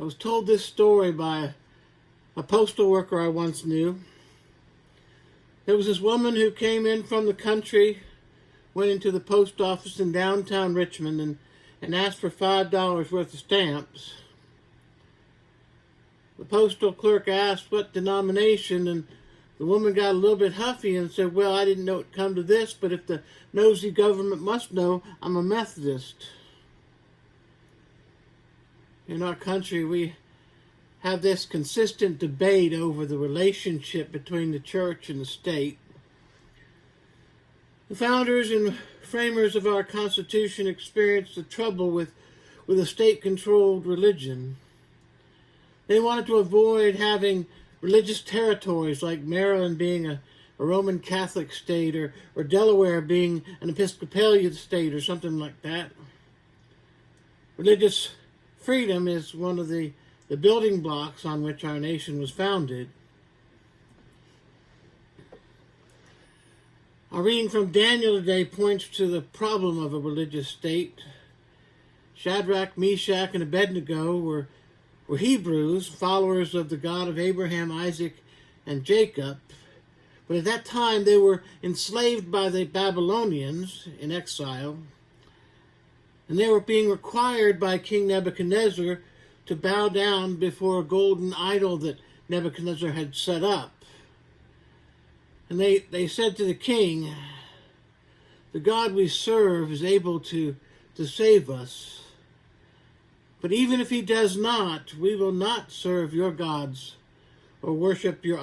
I was told this story by a postal worker I once knew. There was this woman who came in from the country, went into the post office in downtown Richmond and asked for $5 worth of stamps. The postal clerk asked what denomination, and the woman got a little bit huffy and said, "Well, I didn't know it'd come to this, but if the nosy government must know, I'm a Methodist." In our country, we have this consistent debate over the relationship between the church and the state. The founders and framers of our Constitution experienced the trouble with a state-controlled religion. They wanted to avoid having religious territories like Maryland being a Roman Catholic state or Delaware being an Episcopalian state or something like that. Religious freedom is one of the building blocks on which our nation was founded. Our reading from Daniel today points to the problem of a religious state. Shadrach, Meshach, and Abednego were Hebrews, followers of the God of Abraham, Isaac, and Jacob. But at that time they were enslaved by the Babylonians in exile, and they were being required by King Nebuchadnezzar to bow down before a golden idol that Nebuchadnezzar had set up. And they said to the king, "The God we serve is able to save us. But even if he does not, we will not serve your gods or worship your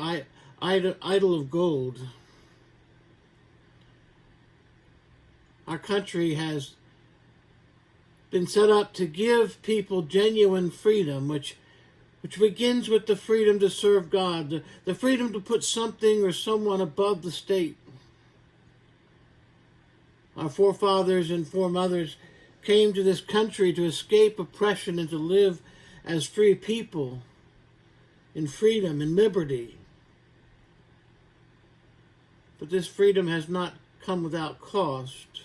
idol of gold." Our country has been set up to give people genuine freedom, which begins with the freedom to serve God, the freedom to put something or someone above the state. Our forefathers and foremothers came to this country to escape oppression and to live as free people in freedom and liberty. But this freedom has not come without cost.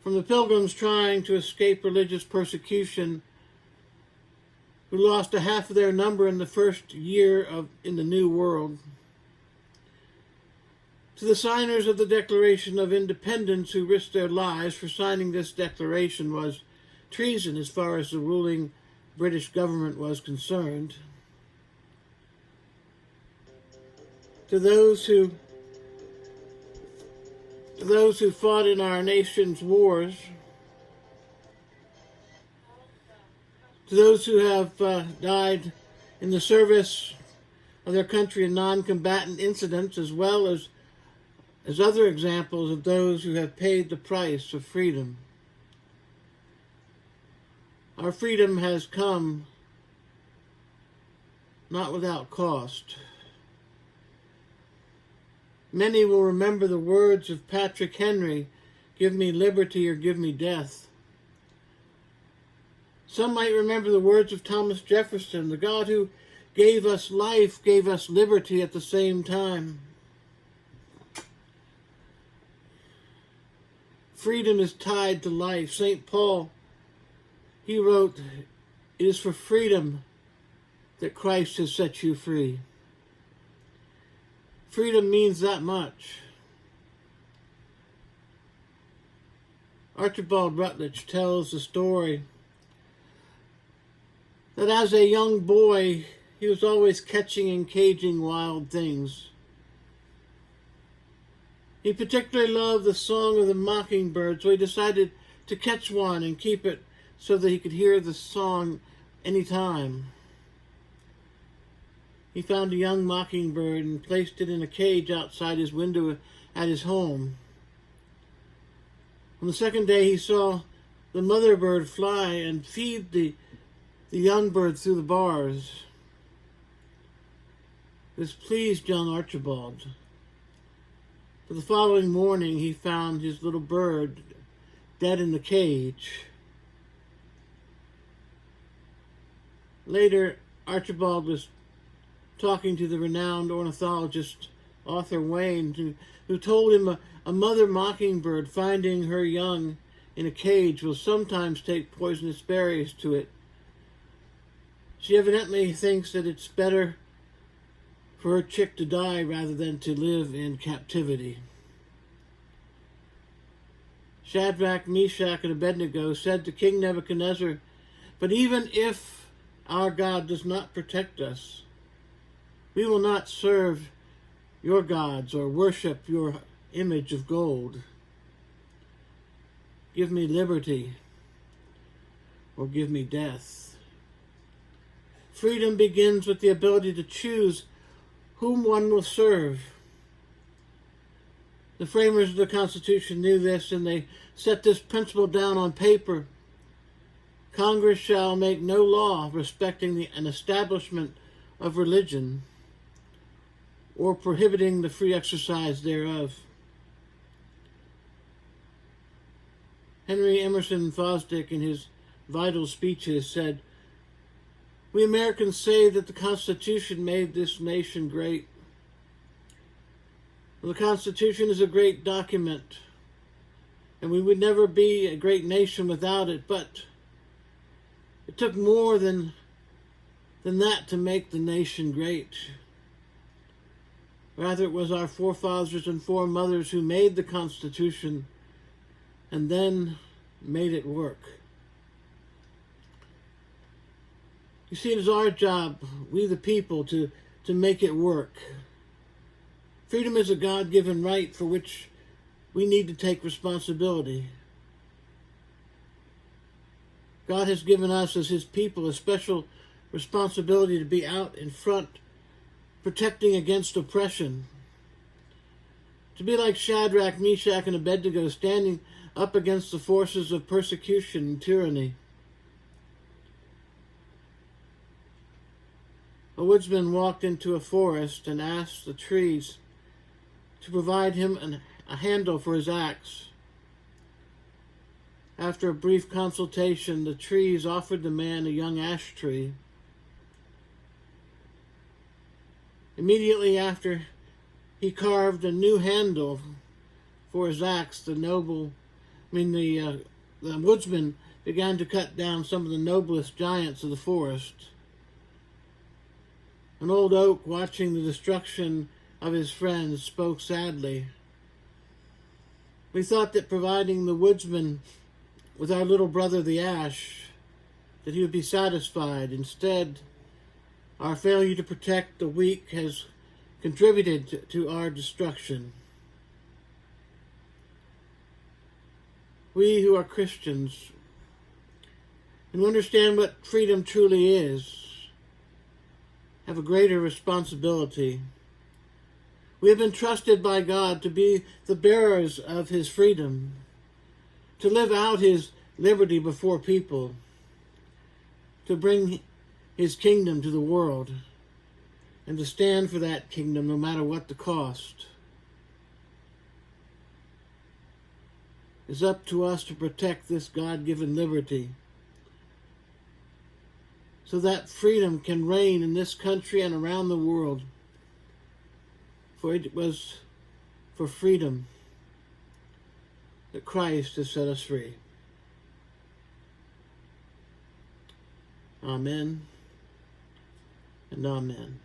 From the pilgrims trying to escape religious persecution, who lost a half of their number in the first year in the New World, to the signers of the Declaration of Independence who risked their lives for signing this declaration was treason as far as the ruling British government was concerned. To those who fought in our nation's wars, to those who have died in the service of their country in non-combatant incidents, as well as other examples of those who have paid the price of freedom. Our freedom has come not without cost. Many will remember the words of Patrick Henry, "Give me liberty or give me death." Some might remember the words of Thomas Jefferson, "The God who gave us life gave us liberty at the same time." Freedom is tied to life. St. Paul, he wrote, "It is for freedom that Christ has set you free." Freedom means that much. Archibald Rutledge tells the story that as a young boy, he was always catching and caging wild things. He particularly loved the song of the mockingbird, so he decided to catch one and keep it so that he could hear the song anytime. He found a young mockingbird and placed it in a cage outside his window at his home. On the second day, he saw the mother bird fly and feed the young bird through the bars. This pleased young Archibald. But the following morning, he found his little bird dead in the cage. Later, Archibald was talking to the renowned ornithologist Arthur Wayne, who told him a mother mockingbird finding her young in a cage will sometimes take poisonous berries to it. She evidently thinks that it's better for her chick to die rather than to live in captivity. Shadrach, Meshach, and Abednego said to King Nebuchadnezzar, "But even if our God does not protect us, we will not serve your gods or worship your image of gold. Give me liberty or give me death." Freedom begins with the ability to choose whom one will serve. The framers of the Constitution knew this, and they set this principle down on paper. Congress shall make no law respecting an establishment of religion or prohibiting the free exercise thereof. Henry Emerson Fosdick, in his vital speeches, said, "We Americans say that the Constitution made this nation great. Well, the Constitution is a great document, and we would never be a great nation without it, but it took more than that to make the nation great. Rather, it was our forefathers and foremothers who made the Constitution and then made it work." You see, it is our job, we the people, to make it work. Freedom is a God-given right for which we need to take responsibility. God has given us as his people a special responsibility to be out in front, protecting against oppression. To be like Shadrach, Meshach, and Abednego, standing up against the forces of persecution and tyranny. A woodsman walked into a forest and asked the trees to provide him a handle for his axe. After a brief consultation, the trees offered the man a young ash tree. Immediately after he carved a new handle for his axe, the woodsman began to cut down some of the noblest giants of the forest. An old oak, watching the destruction of his friends, spoke sadly. "We thought that providing the woodsman with our little brother the ash, that he would be satisfied. Instead, our failure to protect the weak has contributed to our destruction." We who are Christians and understand what freedom truly is have a greater responsibility. We have been trusted by God to be the bearers of his freedom, to live out his liberty before people, to bring his kingdom to the world, and to stand for that kingdom no matter what the cost. It's up to us to protect this God-given liberty so that freedom can reign in this country and around the world. For it was for freedom that Christ has set us free. Amen and amen.